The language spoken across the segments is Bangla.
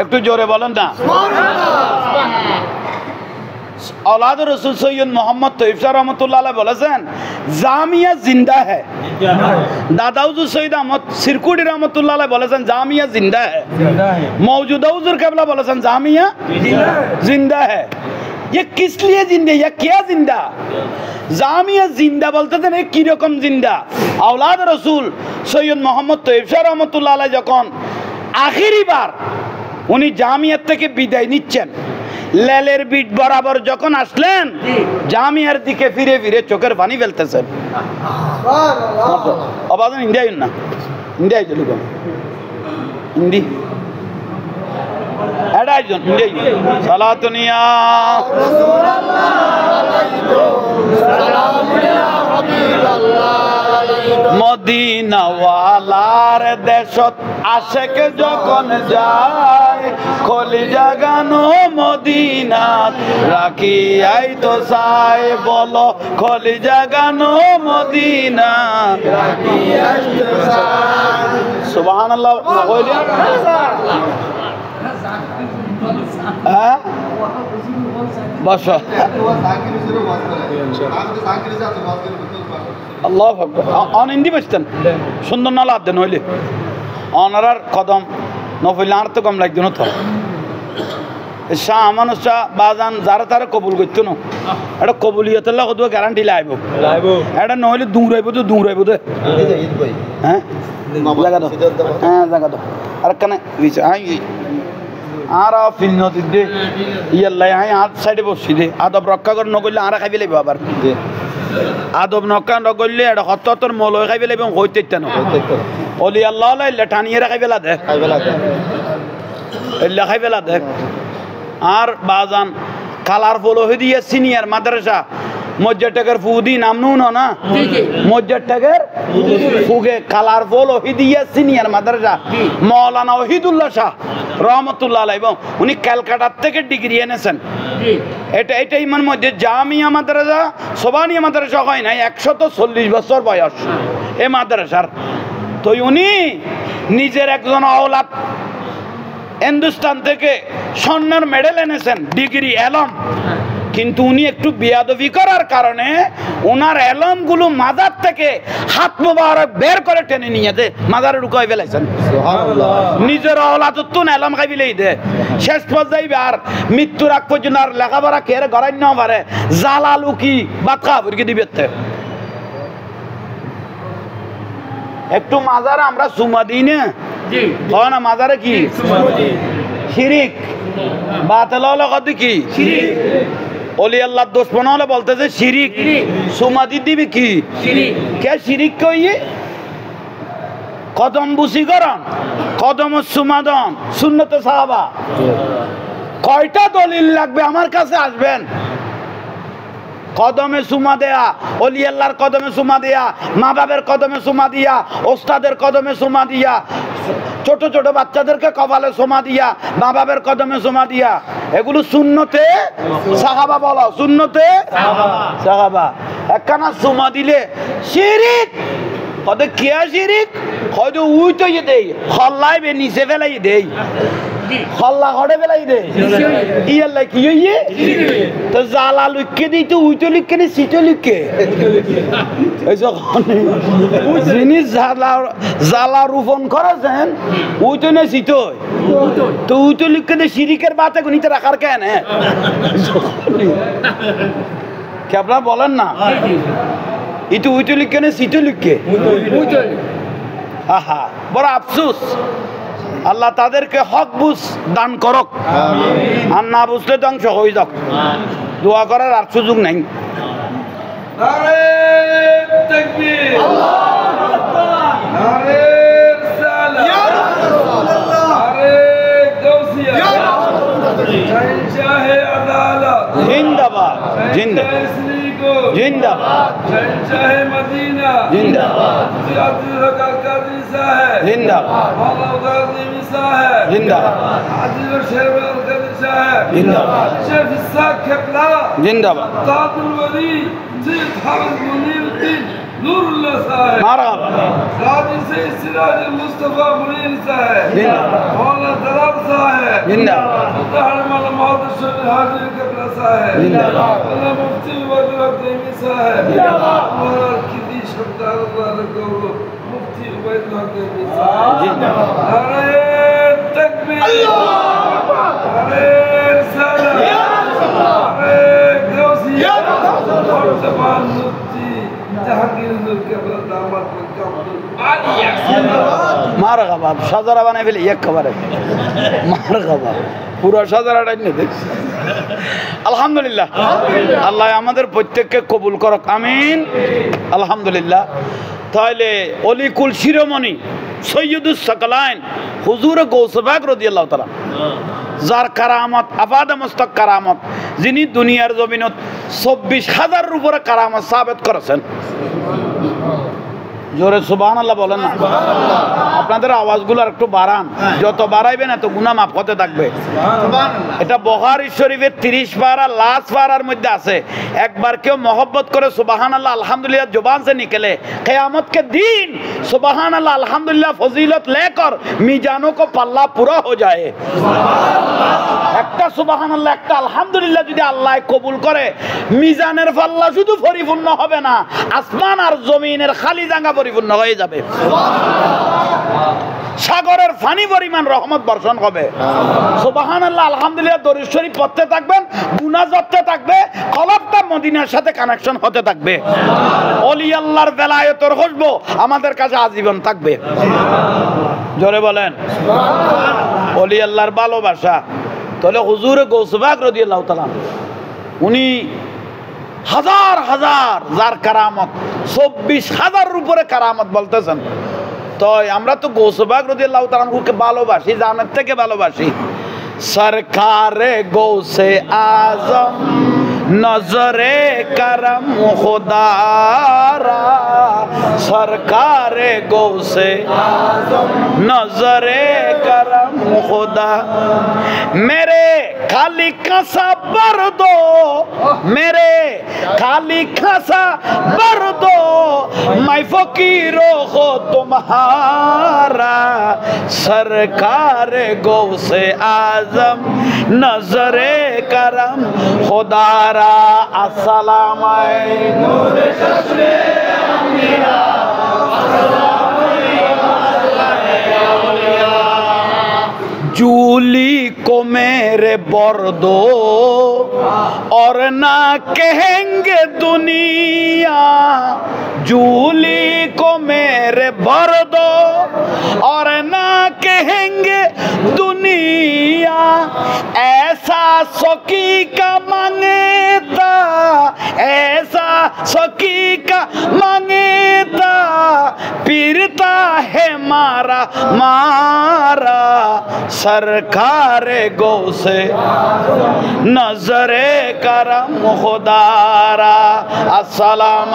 একটু জোরে বলেন না। औलाद रसूल सैयद मोहम्मद तैयब शाह रहमतुल्लाह अलैह বলেছেন জামিয়া জিন্দা है। दादा हुजूर सैयद अहमद सिरकुटी रहमतुल्लाह अलैह বলেছেন জামিয়া জিন্দা है। मौजूदा हुजूर केबला বলেছেন জামিया जिंदा है। ये किस लिए जिंदा है, या क्या जिंदा? জামিয়া জিন্দা বলতে দেন কি রকম জিন্দা? औलाद रसूल सैयद मोहम्मद तैयब शाह रहमतुल्लाह अलैह যখন আখিরি বার উনি জামিয়াত থেকে বিদায় নিচ্ছেন, লেলের বিট বরাবর যখন আসলেন জামিয়ার দিকে ফিরে ফিরে চোখের পানি ফেলতেছেন। আবাদন ইন্ডিয়া না ইন্ডিয়া চলুক হিন্দি এডাইজন ইন্ডিয়া সালাতুনিয়া মদিনাওয়ালার দেশত আশেক যখন যায় খলি জাগানো মদিনাত রাখি আই তো চাই বলো খলি জাগানো মদিনা রাখি আই তো চাই। সুবহানাল্লাহ কইলেন হ্যাঁ বস আল্লাহ অন হিন্দি বসতেন সুন্দর না লাভ দেন হইলে অনারার কদম নফইলে আর তো কম লাগতো না। তো শাহ মানুষ শাহ বাজান যারা তারা কবুল করতো না, এটা কবুলিয়তের লোক গ্যারান্টি লাইব এটা নহলে দৌড়াইব তো দৌড়াইব তো হ্যাঁ জায়গা দাও হ্যাঁ জায়গা দাও আর কানে আর ফিল নদী দে ইয়াল্লাই হাই হাত সাইডে বসছি দে আদব রক্ষা করে নগরলে আর খাইবে লাগবে আবার আদব নক্কা নগরলে এটা হত্তর মল খাইবে লাগবে হইতে না অলি আল্লাহ ইল্লা টানিয়ে খাইবে লা দেখ ইল্লা খাইবে লা দেখ। আর বাজান কালারফুল হয়ে দিয়ে সিনিয়র মাদ্রাসা মজ্জাটাকের ফুদি নাম নুন না মজ্জাটাকের ফুগে কালারফুল হয়ে দিয়ে সিনিয়র মাদ্রাসা মৌলানা ওহিদুল্লাহ শাহ রহমতুল্লাহ আলাইহি এবং উনি ক্যালকাটার থেকে ডিগ্রি এনেছেন। এটা ইমান মধ্যে জামিয়া মাদ্রাসা সোবানিয়া মাদ্রাসা হয় নাই 140 বছর বয়স এ মাদ্রাসার। তো উনি নিজের একজন আওলাদ হিন্দুস্তান থেকে স্বর্ণের মেডেল এনেছেন ডিগ্রি এলম, কিন্তু উনি একটু বেয়াদবি করার কারণে ওনার এলমগুলো মাজার থেকে হাত মোবারক বের করে টেনে নিয়ে দে মাজারে ঢুকাই ফেলাইছেন। নিজের অলাতুন এলম খাইবিলেই দে শেষ পর্যায়ে আর মৃত্যুর আগ পর্যন্ত আর লেখাপড়া খেয়ে গড়াই না পারে জালালু কি বাতকা ভরকে দিবে। একটু মাজারে আমরা সুমা দিই না না মাজারে কি শিরিক বাতিল হলে কি অলি আল্লাহ দুশমন হলে বলতেছে শিরিক সুমাদি দিবি কি কে শিরিক কইয়ে কদম বুসিকরণ কদম সুমাদন সুন্নতে সাহাবা কয়টা দলিল লাগবে আমার কাছে আসবেন। কদমে সুমা দেয়া অলি আল্লাহর কদমে সুমা দেয়া মা বাবের কদমে সুমা দিয়া ওস্তাদের কদমে সুমা দিয়া ছোট ছোট বাচ্চাদেরকে কপালে সুমা দিয়া মা বাবের কদমে সুমা দিয়া এগুলো সুন্নতে সাহাবা বলো সুন্নতে সাহাবা। একখানা সুমা দিলে শিরিক কদে কিয়া শিরিক হয়তো উইতো দেই হল্লাইবে নিচে ফেলাই দেই হল্লা ঘরে ফেলাই দে ইয়াল্লাই কি হইয়ে তো জালা লুকে দিই তো উইতো লিখে নি সিটো লিখে যিনি জালা রোপণ করেছেন উইতো না সিটো তো উইতো লিখে দে শিরিকের বাতে গুনিতে রাখার কেন কি আপনারা বলেন না ইতো উইতো লিখে না সিটো লিখে আহা বড় আফসোস। আল্লাহ তাদেরকে হক বুঝ দান করক আর না বুঝলে ধ্বংস হয়ে যাক দোয়া করার আর সুযোগ নাই। জিন্দাবাদ জিন্দাবাদ जिंदाबाद शहंशाह मदीना जिंदाबाद जिंदाबाद जिंदाबाद जिंदाबाद शेख इस्हाक केबला जिंदाबाद ताजुल वली सैयद हामिद मुनीरुद्दीन नूरुल्लाह साहब, मारहबा काजी से सिराज मुस्तफा मुनीर साहब, मौलाना दलाल साहब, जिंदाबाद मुताहरमान मोहम्मद शफी हाजिर कबला साहब, मौलाना मुफ्ती वजरत देवी साहब, मौलाना किदी शब्दार वाला मुफ्ती उबैदुल्लाह देवी साहब, नारे तकबीर, नारे रिसालत, नारे गौसिया, और जबान मुफ्ती जहांगीर कबला दामद मकबूल आलिया। मारहबा সাজারা বানাই ফেলে একবারে মারহাবা পুরো সাজারাটাই নিয়ে দেখ আলহামদুলিল্লাহ আল্লাহ আমাদের প্রত্যেককে কবুল করুক আমিন আলহামদুলিল্লাহ তাহলে অলিকুল শিরোমণি সৈয়দুস সাকালাইন হুজুর গৌস পাক রাদিয়াল্লাহু তাআলা যার কারামত আফাদা মুস্তাক কারামত যিনি দুনিয়ার জমিনত ২৪,০০০ উপরে কারামত সাবিত করেছেন জোরে সুবহানাল্লাহ বলেন না আপনাদের আওয়াজগুলো একটু বাড়ান যত বাড়াইবেন এত গুনাহ মাফ হতে থাকবে এটা বুখারী শরীফের 30 পারা লাস্ট পারার মধ্যে আছে একবার কেউ মহব্বত করে সুবহানাল্লাহ আলহামদুলিল্লাহ জবান से निकले क़यामत के दिन सुबहानअल्लाह अल्हम्दुलिल्लाह फजीलत लेकर मीजानों को पल्ला पूरा हो जाए একটা সুবহানাল্লাহ একটা আলহামদুলিল্লাহ যদি আল্লাহ কবুল করে মিজানের পাল্লা শুধু পরিপূর্ণ হবে না আসমান আর জমিনের খালি জায়গা পরিপূর্ণ হয়ে যাবে সাগরের পানি পরিমাণ রহমত বর্ষণ হবে সুবহানাল্লাহ আলহামদুলিল্লাহ দরুদ শরীফ পড়তে থাকবেন গুনাহ করতে থাকবে কলবটা মদিনার সাথে কানেকশন হতে থাকবে ওলি আল্লাহর বেলায়েতের খুশবু আমাদের কাছে আজীবন থাকবে জোরে বলেন সুবহানাল্লাহ ওলি আল্লাহর ভালোবাসা তাহলে হুজুর গৌস পাক রাদিয়াল্লাহু তাআলা উনি হাজার হাজার যার কারামত ২৪,০০০ উপরে কারামত বলতেছেন তো আমরা তো গৌস পাক রাদিয়াল্লাহু তাআলাকে ভালোবাসি জানের থেকে ভালোবাসি সরকারে গৌসে আজম নজরে করম খুদারা সরকারে গৌসে আজম নজরে করম খুদা मेरे खाली खासा भर दो मेरे खाली खासा भर दो मैं फकीरों को तुम्हारा सरकार गौसे आजम नजरे करम खुदारा अस्सलाम जूली को मेरे बर दो और ना कहेंगे दुनिया जूली को मेरे बर दो और ना कहेंगे दुनिया ऐसा सकी का मांगता ऐसा सकी का मांगता पीरता है मारा मारा सरकार गौसे नजरे करम खुदारा अस्सलाम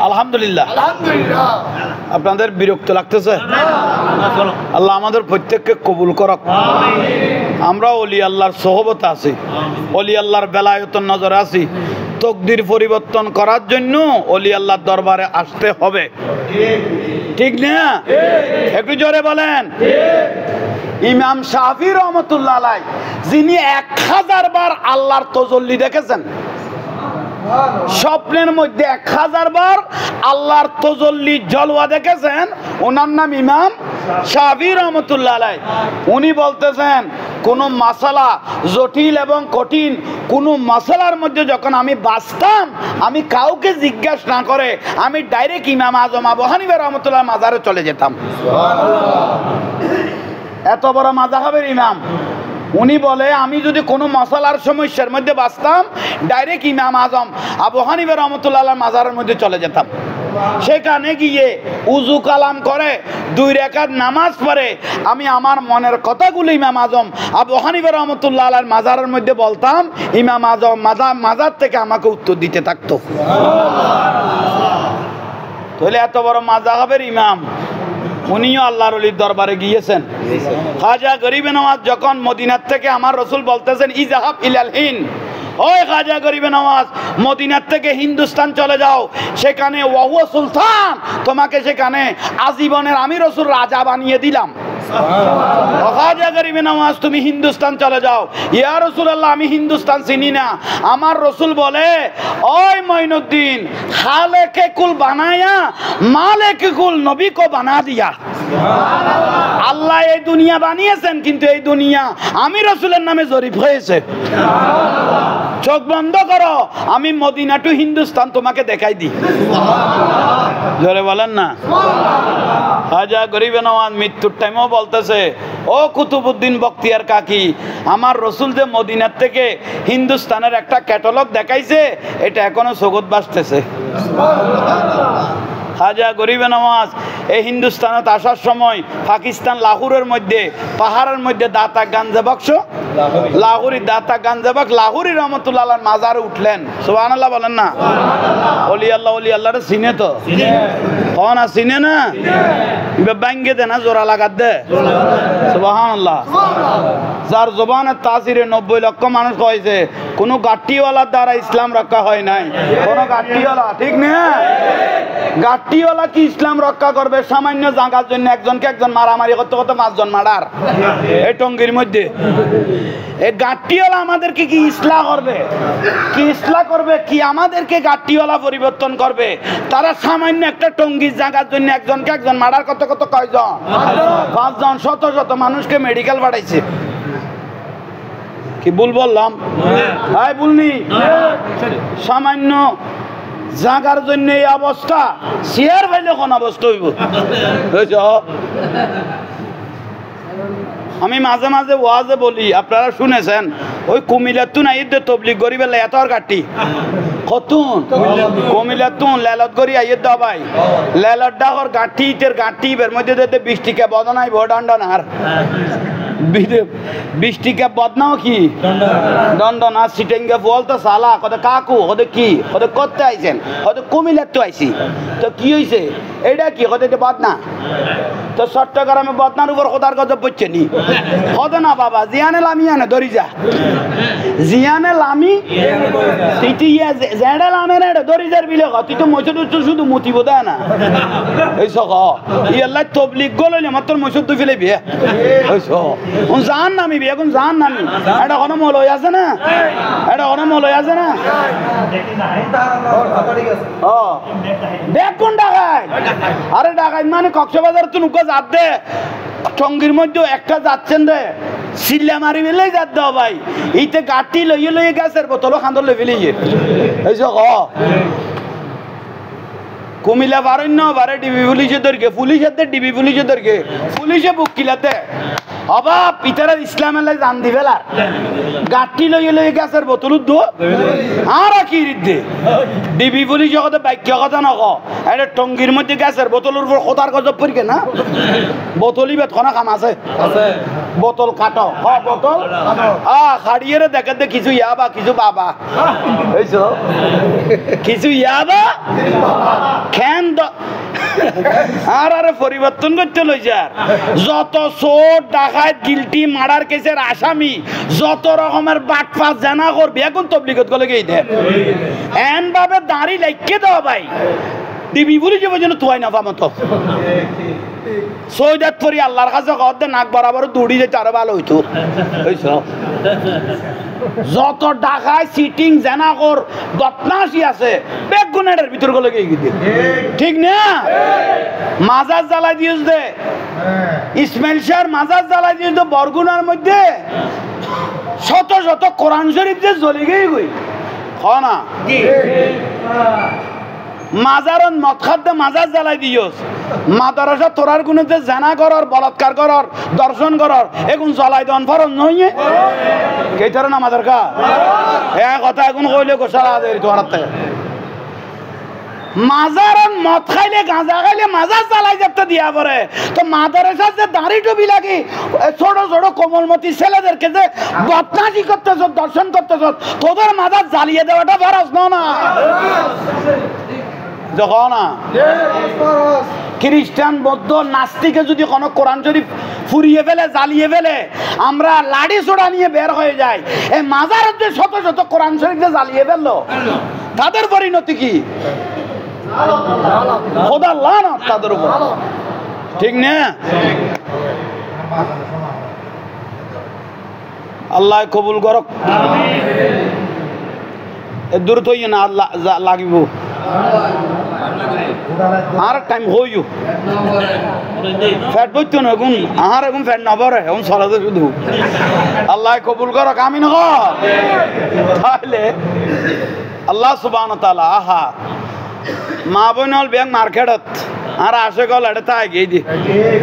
আলহামদুলিল্লাহ আপনাদের বিরক্ত লাগতেছে আল্লাহ আমাদের প্রত্যেককে কবুল করুক আমরা ওলি আল্লাহর সোহবতে আছি ওলি আল্লাহর বেলায়েতের নজরে আছি তকদির পরিবর্তন করার জন্য ওলি আল্লাহর দরবারে আসতে হবে ঠিক না একটু জোরে বলেন ইমাম শাফি রহমতুল্লাহ আলাইহি যিনি 1000 বার আল্লাহর তাজাল্লি দেখেছেন স্বপ্নের মধ্যে 1000 বার আল্লাহর তাজাল্লি জলওয়া দেখেছেন ওনার নাম ইমাম শাফি রহমতুল্লাহ আলাইহি উনি বলতেছেন কোন মাসালা জটিল এবং কঠিন কোন মাসালার মধ্যে যখন আমি বাঁচতাম আমি কাউকে জিজ্ঞাসা না করে আমি ডাইরেক্ট ইমাম আজম আবু হানিফা রহমতুল্লাহ মাজারে চলে যেতাম এত বড় মাযহাবের ইমাম উনি বলে আমি যদি কোনো মাসালার সমস্যার মধ্যে বাঁচতাম ডাইরেক্ট ইমাম আজম আবু হানিফা রহমতুল্লাহ মাজারের মধ্যে চলে যেতাম সেখানে গিয়ে উযু কালাম করে 2 রাকাত নামাজ পড়ে আমি আমার মনের কথাগুলো ইমাম আজম আবু হানিফা রহমতুল্লাহ আলাইহির মাজারের মধ্যে বলতাম ইমাম আজম মাজার থেকে আমাকে উত্তর দিতে থাকতো সুবহানাল্লাহ তাহলে এত বড় মাযহাবের ইমাম উনিও আল্লাহর ওলির দরবারে গিয়েছেন। খাজা গরিবে নওয়াজ যখন মদিনার থেকে আমার রসুল বলতেছেন ইজাহাব ইলাল হিন্দ, ওই খাজা গরিবে নওয়াজ মদিনার থেকে হিন্দুস্তান চলে যাও, সেখানে ওয়াহু সুলতান, তোমাকে সেখানে আজীবনের আমি রসুল রাজা বানিয়ে দিলাম। খাজা গরিবে নওয়াজ তুমি হিন্দুস্তান চলে যাও। ইয়া রাসূলুল্লাহ আমি হিন্দুস্তান চিনি না। আমার রসুল বলে ওই মঈনুদ্দিন খালেকে কুল বানায়া মালিকে কুল নবী কো বানা দিয়া। আল্লাহ এই দুনিয়া বানিয়েছেন কিন্তু এই দুনিয়া আমি রসুলের নামে জরিপ হয়েছে। চোখ বন্ধ করো, আমি মদিনা টু হিন্দুস্তান তোমাকে দেখাই দিই। জোরে বলেন না। খাজা গরিবে নওয়াজ মৃত্যুর টাইমও বলতেছে ও কুতুবউদ্দিন বখতিয়ার কাকি, আমার রসুল যে মদিনার থেকে হিন্দুস্তানের একটা ক্যাটালগ দেখাইছে, এটা এখনো জগৎ বাসতেছে। খাজা গরিবে নওয়াজ এই হিন্দুস্তানত আসার সময় পাকিস্তান লাহোরের মধ্যে পাহাড়ের মধ্যে দাতা গাঞ্জা বক্স লাহোরি দাতা গাঞ্জা বক্স লাহোরি রহমতুল্লাহ আলাইহির মাজারে উঠলেন। সুবহানাল্লাহ বলেন না। ওলি আল্লাহরে চিনে তো কন না, চিনে না ব্যাঙ্গে দে না জোড়া লাগাত দে। সুবহানাল্লাহ। যার জবানের তাসিরে 90 লক্ষ মানুষ হয়েছে, কোনো গাট্টিওয়ালার দ্বারা ইসলাম রক্ষা হয় নাই। কোনো গাট্টিওয়ালা ঠিক না, গাট্টিওয়ালা কি ইসলাম রক্ষা করবে? সামান্য জায়গার জন্য একজনকে একজন মারামারি করতে করতে 5 জন মার্ডার এই টঙ্গির মধ্যে। এই গাট্টিওয়ালা আমাদেরকে কি ইসলাম করবে? কি ইসলাম করবে? কি আমাদেরকে গাট্টিওয়ালা পরিবর্তন করবে? তারা সামান্য একটা টঙ্গির জায়গার জন্য একজনকে একজন মার্ডার করতে করতে কয়জন? 5 জন। শত শত মানুষকে মেডিকেল পাঠাইছে। কি ভুল বললাম? হাই ভুলনি। সামান্য জাগার জন্য এই অবস্থা, চেয়ার পাইলে কোন অবস্থা হইব? আমি মাঝে মাঝে ওয়াজে বলি, আপনারা শুনেছেন, ওই কুমিল্লাতুন আইতে তবলিগ গরি বেলা এত গাটি কতুন কুমিল্লাতুন লেলত গরি আইয়ে দবাই লেলত ডাকর গাঠি ইতের গাঠি বের মধ্যে দিতে 20 টাকা বদনাই বডান্ডন আর 20 টাকা বদনাও কি দন্ডন আর সিটেঙ্গে বলতো সালা কত কাকু কত কি কত করতে আইছেন কত কুমিল্লাতু আইছি তো কি হইছে এইটা কি কত বদনা তো চট্টগ্রামে বদনার উপর খোদার গজব পড়ছে নি কত না বাবা জিয়ানে লামি আনে ধরি যা জিয়ানে লামি তুই জেডা লামে রে ধরি যার বিলে তুই তো মসজিদ শুধু মুতিব দা না এই সখ ই আল্লাহ তবলিগ গললে মাত্র মসজিদ তুই ফেলে বিয়ে এই সখ উন জান নামি বিয়ে কোন জান নামি এটা কোন মল হই আছে না এটা কোন মল হই আছে না ও দেখ কোন ডাকাই আরে ডাকাই মানে কক্সবাজার তুই নুকা যাত দে টঙ্গির মধ্যে একটা যাচ্ছেন রে সিল্লা মারি বেলেই যাত দাও ভাই এইতে গাটি লইয়ে লইয়ে গাছের বোতলও খান্দর লই ফেলিয়ে এই যে কুমিল্লা বারণ্য বারে ডিবি পুলিশে ধরকে পুলিশের ডিবি পুলিশে ধরকে পুলিশে বুক কিলাতে অবাব পিতারা ইসলাম এলাই জান দি ফেলার গাটি লইয়ে লইয়ে গাছের বোতল দো আর কি রিদ্দে ডিবি পুলিশে কথা বাক্য কথা নক এটা টঙ্গির মধ্যে গাছের বোতলের উপর খোদার গজব পড়কে না বোতলই বেত খানা কাম আছে বোতল কাটো বোতল খাড়িয়ে দেখে দে কিছু ইয়াবা কিছু বাবা হয়েছ কিছু ইয়াবা খেন আর আরে পরিবর্তন করতে লই যার যত চোর ডাকাত গিলটি মার্ডার কেসের আসামি যত রকমের বাটপাস জানা করবে এখন তবলিগত গলে গিয়ে দে এন ভাবে দাঁড়ি লাইকে দাও ভাই দিবি বলি যে যেন তুই না পামতো সৈদাত পরি আল্লাহর কাছে কত নাক বরাবর দৌড়ি যেতে আরো ভালো হইতো যত ডাকায় সিটিং জানা কর বদমাশি আছে বেগুনের ভিতর গলে গিয়ে গিয়ে ঠিক না মাজার জ্বালাই দিয়েছ দে ইসমাইল শাহর মাজার জ্বালাই দিয়েছ দে বরগুনার মধ্যে শত শত কোরআন শরীফ যে জ্বলে গিয়ে গই না মাজারন মদ খাদ্যে মাজার জ্বালাই দিয়স মাদারসা তোরার গুণতে জানা করার বলাৎকার করার দর্শন করার এখন জ্বালাই দন ফরজ নইয়ে কেইটার না মাদার কা এক কথা এখন কইলে গোসালা দেই তোর থেকে মাজারন মদ খাইলে গাঁজা খাইলে মাজার জ্বালাই যেতে দিয়া পরে তো মাদারসা যে দাড়ি টুপি লাগি ছোট ছোট কোমলমতি ছেলেদেরকে যে বদনাশি করতেছ দর্শন করতেছ তোদের মাজার জ্বালিয়ে দেওয়াটা ফরজ না যখন খ্রিস্টান বৌদ্ধ নাস্তিকে যদি কোনো কোরআন শরীফ ফুরিয়ে ফেলে জ্বালিয়ে ফেলে আমরা লাঠি ছোড়া নিয়ে বের হয়ে যাই, এই মাজারের যে শত শত কোরআন শরীফ যে জ্বালিয়ে ফেললো তাদের পরিণতি কি? খোদার লানত তাদের উপর, ঠিক না? আল্লাহ কবুল করক। দূর তো না লাগিব আর টাইম হইও ফ্যাট বইতো না এখন আর এখন ফ্যাট না পরে এখন চলাতে শুধু আল্লাহ কবুল করক। আমি না তাহলে আল্লাহ সুবহানাহু ওয়া তাআলা আহা মা বোন হল ব্যাংক মার্কেটত আর আসে গল এটা তাই গিয়ে দি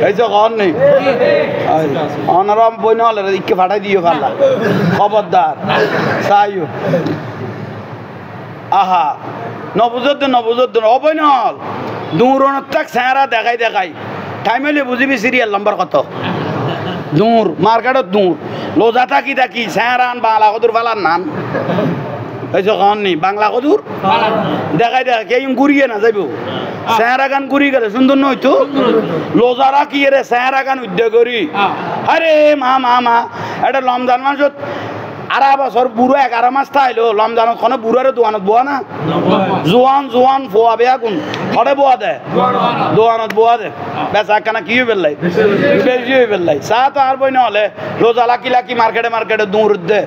এই যে ঘর নেই অনারম বই হল ইকে ফাটাই দিও পারলা খবরদার চাইও আহা নবুজত অবৈ নহল দূরণত তাক চেহারা দেখাই দেখাই টাইম হলে বুঝিবি সিরিয়াল নাম্বার কত দূর মার্কেটত দূর লোজা থাকি থাকি চেহারা আন বাংলা কদুর ফালার নান এই যে ঘর নেই বাংলা কদুর দেখাই দেখা কে ঘুরিয়ে না যাইব চেহারা গান ঘুরি গেলে সুন্দর নইতো লোজা রাখি রে চেহারা গান উদ্যোগ করি আরে মা মা মা এটা রমজান মাসত আর বছর বুড়ো 11 মাস তাইলো রমজানত কোনো বুড়োরে দোয়ানত বোয়া না জোয়ান জোয়ান ফোয়া বেয়া কোন খড়ে বোয়া দে দোয়ানত বোয়া দে বেচা কানা কি বেললাই বেশি হয়ে বেললাই চা তো আর বই নহলে রোজা লাকি লাকি মার্কেটে দূর দে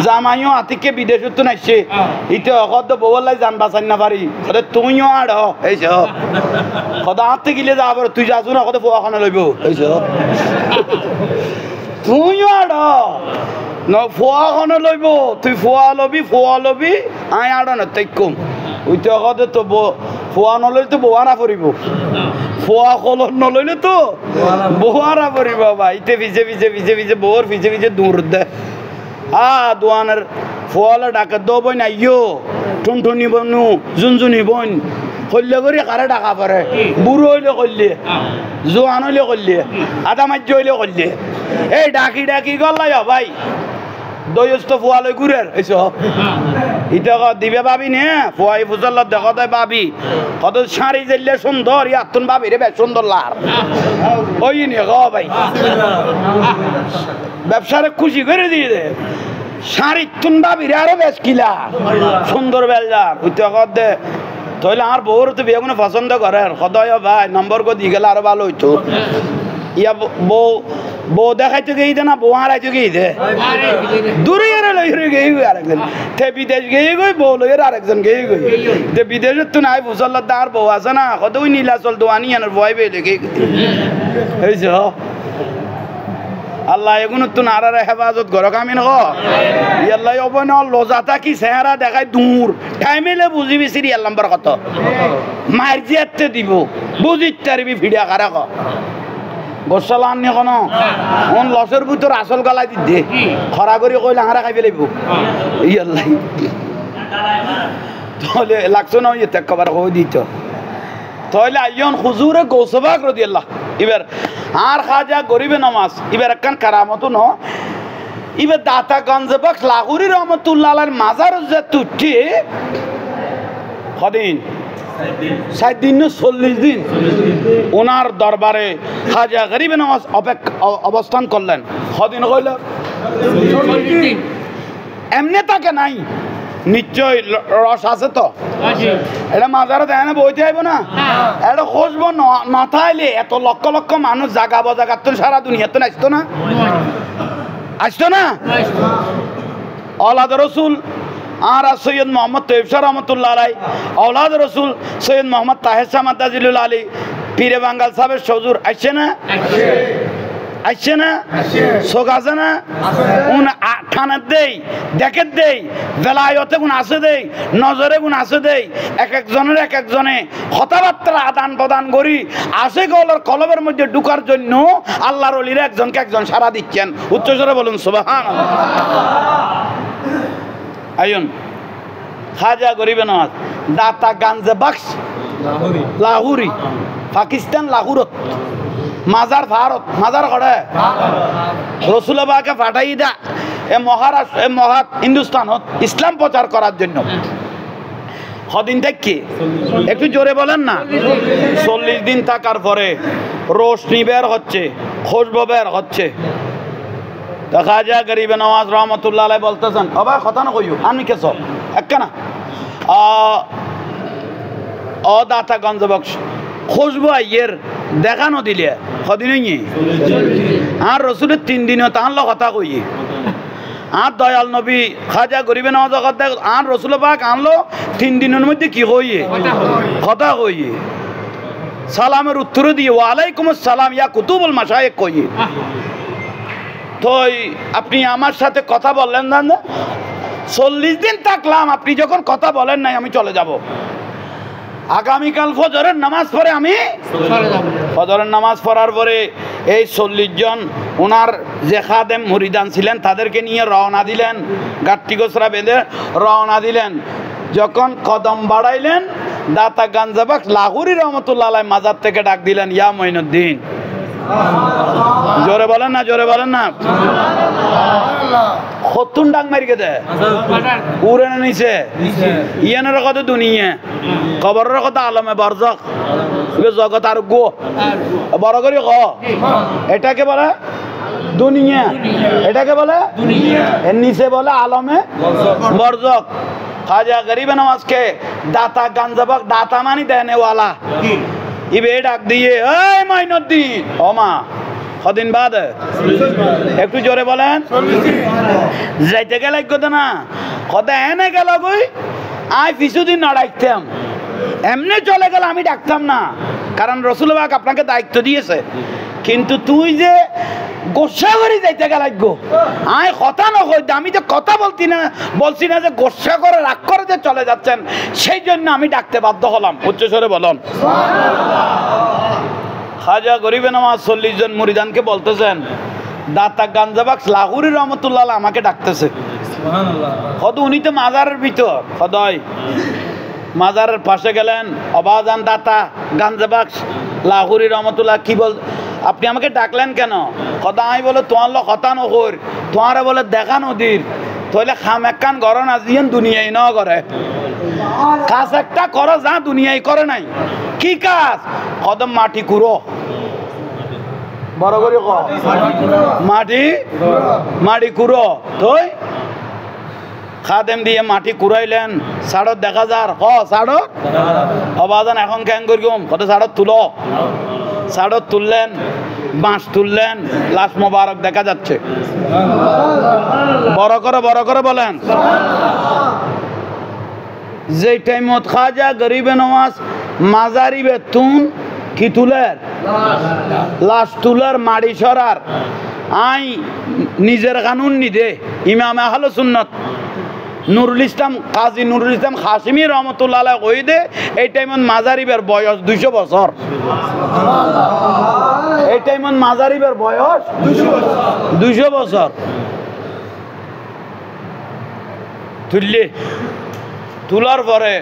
জামাইও আতিকে বিদেশত তো নাইছে ইতে অকদ বউলাই জান বাঁচান না পারি তুইও আড় এইছ সদা হাতে গিলে যাব তুই যাচু না কত ফোয়াখানা লইব এইছ তুইও আড় ন ফোয়াখানা লইব তুই ফোয়া লবি আয় আড় না তাই কম ওইতে অকদে তো ফোয়া নলইলে তো বউয়ারা পড়িব ফোয়া কলর নলইলে তো বউয়ারা পড়িব বা ইতে ভিজে ভিজে ভিজে ভিজে বউর ভিজে ভিজে দূর দে দোয়ানের ফোয়ালা ডাকা দো বইন আইয়ো টুনটুনি বনু জুনজুনি বইন কল্লে করে কারে ডাকা পারে বুড়ো হইলে করলে জোয়ান হইলে করলে আধা মাজ্য হইলে করলে এই ডাকি ডাকি গল্লাই ভাই দয়স্ত ফোয়ালে ঘুরের এইস ইটা দিবে ভাবি নে ফোয়াই ফুজল দেখো তাই ভাবি কত শাড়ি জ্বললে সুন্দর ইয়াতুন ভাবি রে বেশ সুন্দর লার ওই নিয়ে গ ভাই ব্যবসারে খুশি করে দিয়ে দে শাড়ি তুন ভাবি রে আরো বেশ কিলা সুন্দর বেলজার ওইটা কর দে তাহলে আর বউর তো বিয়ে কোনো পছন্দ করে সদয় ভাই নম্বর কো দিয়ে গেলে আরো ভালো হইতো ইয়া বউ দেখাইতে গেই দে না বউ হারাইতে গেই দে দূরে লই গেই আরেকজন তে বিদেশ গেই গই বউ লই আরেকজন গেই গই তে বিদেশে তো নাই বুঝল্লা দার বউ আছে না কত ওই নীলাচল দোয়ানি আনার ভয় পেয়ে লেগে হয়েছ আল্লাহ এগুলো তো নারার হেফাজত করো কামি নহ ইয়াল্লাই অবন লজাতা কি চেহারা দেখাই দূর টাইমেলে বুঝিবি সিরিয়াল নাম্বার কত মার জিয়াতে দিব বুঝিতে পারবি ভিডিও কারা ক গোসল আনি কোনো অন লসের ভিতর আসল গলাই দিতে খরা করে কইলে হারা খাই ফেলিব ইয়াল্লাই তাহলে লাগছো না ইয়ে কবার কই দিত তাহলে আইয়ন হুজুরে গৌসবাগ রাদিয়াল্লাহ এবার আর খাজা গরিবে নামাজ এবার একখান কারামত ন এবার দাতা গঞ্জবাগ লাহুরি রহমতুল্লাহ আলাইহির মাজার যে তুটি কদিন 60 দিন 40 দিন ওনার দরবারে খাজা গরিবে নামাজ অবস্থান করলেন কদিন কইল 40 দিন এমনি তাকে নাই নিশ্চয় রস আছে তো এটা মাজারে দেয় না বইতে আইব না এটা খুঁজবো না থাইলে এত লক্ষ লক্ষ মানুষ জাগা বজাগার তো সারা দুনিয়া তো আসতো না औलाद रसूल আর সৈয়দ মোহাম্মদ তৈয়ব শাহ রহমতুল্লাহ আলাই औलाद रसूल সৈয়দ মোহাম্মদ তাহের শাহ মাদাজিলুল আলী পীরে বাঙ্গাল সাহেবের সজুর আসছে না আসছে না শোক আছে না উন ঠানের দেই দেখে দেই বেলায়তে গুণ আছে দেই নজরে গুণ আছে দেই এক একজনে কথাবার্তা আদান প্রদান করি আসে গলার কলবের মধ্যে ঢুকার জন্য আল্লাহর ওলিরা একজনকে একজন সারা দিচ্ছেন উচ্চস্বরে বলুন সুবহানাল্লাহ আইন খাজা গরিবে নওয়াজ দাতা গাঞ্জে বক্স লাহুরি পাকিস্তান লাহুরত মাজার ভারত মাজার করে রসুলবাকে পাঠাই দা এ মহারাষ্ট্র এ মহা হিন্দুস্তানত ইসলাম প্রচার করার জন্য কদিন থেকে একটু জোরে বলেন না 40 দিন থাকার পরে রোশনি বের হচ্ছে খুশবু বের হচ্ছে তো খাজা গরিব নওয়াজ রহমতুল্লাহ আলাইহি বলতেছেন অবা কথা না কইও আমি কে সব একখানা দাতা গঞ্জ বক্স খুশবু আইয়ের দেখানো দিলে কদিন আর রসুলের 3 দিনও তাহলে কথা কই আর দয়াল নবী খাজা গরিবে নওয়াজ আর রসুল পাক আনলো 3 দিনের মধ্যে কি হইয়ে কথা কইয়ে সালামের উত্তর দিয়ে ওয়ালাইকুম আসসালাম ইয়া কুতুবুল মাশায়েখ কইয়ে তো আপনি আমার সাথে কথা বললেন না 40 দিন থাকলাম আপনি যখন কথা বলেন নাই আমি চলে যাব আগামীকাল ফজরের নামাজ পড়ে আমি ফজরের নামাজ পড়ার পরে এই 40 জন ওনার যে খাদেম মুরিদান ছিলেন তাদেরকে নিয়ে রওনা দিলেন গাট্টি গোসরা বেঁধে রওনা দিলেন যখন কদম বাড়াইলেন দাতা গাঞ্জাবাক লাহুরি রহমতুল্লাহ আলাইহি মাজার থেকে ডাক দিলেন ইয়া মঈনুদ্দিন জোরে বলেন না জোরে বলেন না খতুন ডাক মারিকে দে উড়ে নিছে ইয়ানের কথা দুনিয়া খবরের কথা আলমে বরজক জগৎ আর গো বড় করে ক এটাকে বলে দুনিয়া এটাকে বলে এর নিচে বলে আলমে বরজক খাজা গরিব নওয়াজকে দাতা গাঞ্জাবাক দাতা মানি দেনেওয়ালা ইবে ডাক দিয়ে এই মঈনুদ্দিন ও মা কদিন বাদ একটু জোরে বলেন যাইতে গেলে কথা না কথা এনে গেল গই আই কিছুদিন না ডাকতাম এমনি চলে গেল আমি ডাকতাম না কারণ রসুল পাক আপনাকে দায়িত্ব দিয়েছে কিন্তু তুই যে গোসা করে যাইতে গেল আয় কথা নকই আমি তো কথা বলছি না যে গোসা করে রাগ করে যে চলে যাচ্ছেন সেই জন্য আমি ডাকতে বাধ্য হলাম উচ্চস্বরে বলুন খাজা গরিবে নওয়াজ 40 জন মুরিদানকে বলতেছেন দাতা গাঞ্জাবাক লাহুরি রহমতুল্লাহ আমাকে ডাকতেছে কত উনি তো মাজারের ভিতর সদয় মাজারের পাশে গেলেন অবাজান দাতা গাঞ্জাবাক লাহুরি রহমতুল্লাহ কি বল আপনি আমাকে ডাকলেন কেন কথা আমি বলে তোমার লোক হতা নকর তোমারে বলে দেখা নদীর তাহলে খাম একখান গড় না দিয়েন দুনিয়ায় ন করে কাজ একটা করো যা দুনিয়ায় করে নাই কি কাজ কদম মাটি কুড়ো বড় করে মাটি কুড়ো তুই খাদেম দিয়ে মাটি কুড়াইলেন সাড়ত দেখা যার সাড়ত অবাদান এখন ক্যাং করিম কত সাড়ত তুলো সাড়ত তুললেন বাঁশ তুললেন লাশ মোবারক দেখা যাচ্ছে বড় করে বলেন যে টাইমত খাজা গরিবে নওয়াজ মাজারি বেতুন কি তুলের লাশ তুলার মাড়ি সরার আই নিজের কানুন নিদে ইমামে আহলে সুন্নাত নুরুল ইসলাম কাজী নুরুল ইসলাম হাশিমি রহমতুল্লাহ আলাইহি কই দে এই টাইমত মাজারিবের বয়স 200 বছর এই টাইমত মাজারিবের বয়স 200 বছর তুলার পরে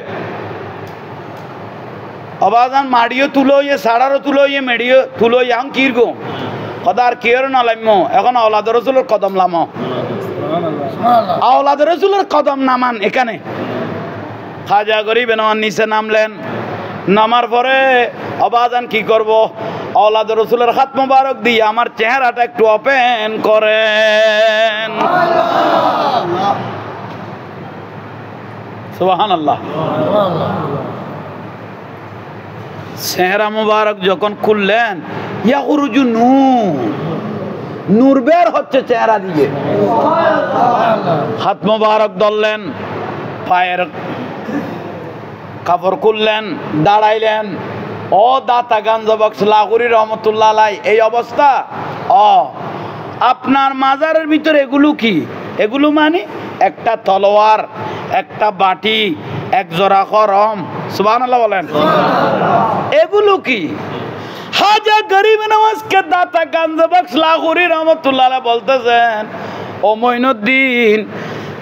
অবাদান মাড়িও তুলো ইয়ে সাড়ারও তুলো ইয়ে মেড়িও তুলো এখন কিরকম কথা আর কেয়ার না লাম্য এখন আওলাদ রসুলের কদম লামো আওলাদ রসুলের কদম নামান এখানে খাজা গরিব নওয়াজ নিচে নামলেন নামার পরে অবাদান কি করব আওলাদ রসুলের হাত মোবারক দিয়ে আমার চেহারাটা একটু ওপেন করেন সুবহানাল্লাহ চেহারা মোবারক যখন খুললেন ইয়াখরুজু নূর বের হচ্ছে চেহারা দিয়ে হাত মোবারক ধরলেন পায়ের কাপড় খুললেন দাঁড়াইলেন ও দাতা গাঞ্জাবাক লাহুরি রহমতুল্লাহ আলাইহি এই অবস্থা আপনার মাজারের ভিতরে এগুলো কি এগুলো মানে একটা তলোয়ার একটা বাটি এক জোড়া খরম সুবহানাল্লাহ বলেন এগুলো কি খাজা গরিব নওয়াজকে দাতা গাঞ্জাবাক লাহুরি রহমতুল্লাহ আলাইহি বলতেছেন ও মঈনুদ্দিন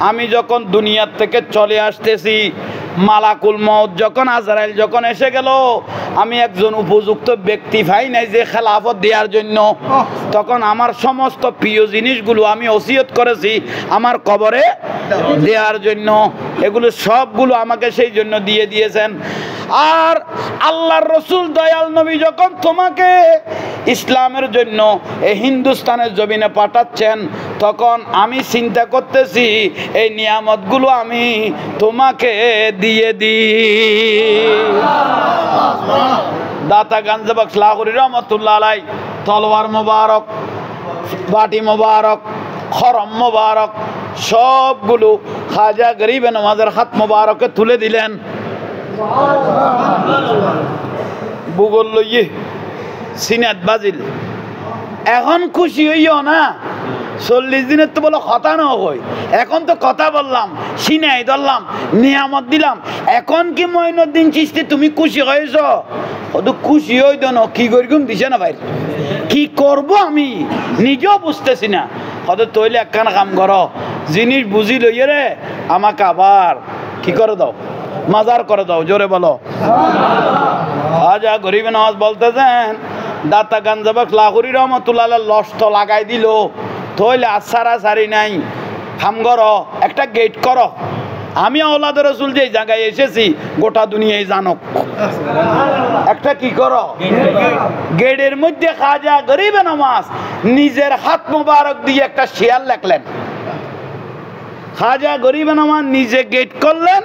আমি যখন দুনিয়ার থেকে চলে আসতেছি মালাকুল মউত যখন আজরাইল যখন এসে গেল, আমি একজন উপযুক্ত ব্যক্তি পাই নাই যে খেলাফত দেওয়ার জন্য। তখন আমার সমস্ত প্রিয় জিনিসগুলো আমি ওসিয়ত করেছি আমার কবরে দেওয়ার জন্য, এগুলো সবগুলো আমাকে সেই জন্য দিয়ে দিয়েছেন। আর আল্লাহর রসুল দয়াল নবী যখন তোমাকে ইসলামের জন্য এই হিন্দুস্তানের জমিনে পাঠাচ্ছেন, তখন আমি চিন্তা করতেছি এই নিয়ামতগুলো আমি তোমাকে দিয়ে দিই। দাতা গঞ্জ বখশ লাহোরী রহমতুল্লাহ আলাই তলোয়ার মোবারক, বাটি মোবারক, খরম মোবারক সবগুলো খাজা গরিবে নওয়াজের হাত মোবারকে তুলে দিলেন। বুগল লইয়ে সিনাত বাজিল। এখন খুশি হইও না, 40 দিনের তো বলো কথা না হয়, এখন তো কথা বললাম, সিনাই ধরলাম, নিয়ামত দিলাম। এখন কি মঈনুদ্দিন চিশতি তুমি খুশি হয়েছ? তো খুশি হইত না, কি করিম দিছে না ভাই, কি করব আমি নিজেও বুঝতেছি না। হয়তো তৈলে একখানা কাম করো, জিনিস বুঝি লইয়ে রে আমাকে আবার কি করে দাও, মাজার করে দাও। জোরে বলো। খাজা গরিবে নওয়াজ বলতেছেন, দাতা গঞ্জ বখশ লাহোরী রহমতুল্লাহ লস তো লাগাই দিল, তৈলে আসারা সারি নাই, কাম করো একটা গেট করো। আমি আওলাদ রসুল যে জায়গায় এসেছি গোটা দুনিয়ায় জানক, একটা কি করো গেটের মধ্যে খাজা গরিবে নওয়াজ নিজের হাত মোবারক দিয়ে একটা শেয়ার লেখলেন। খাজা গরিবে নওয়াজ নিজে গেট করলেন,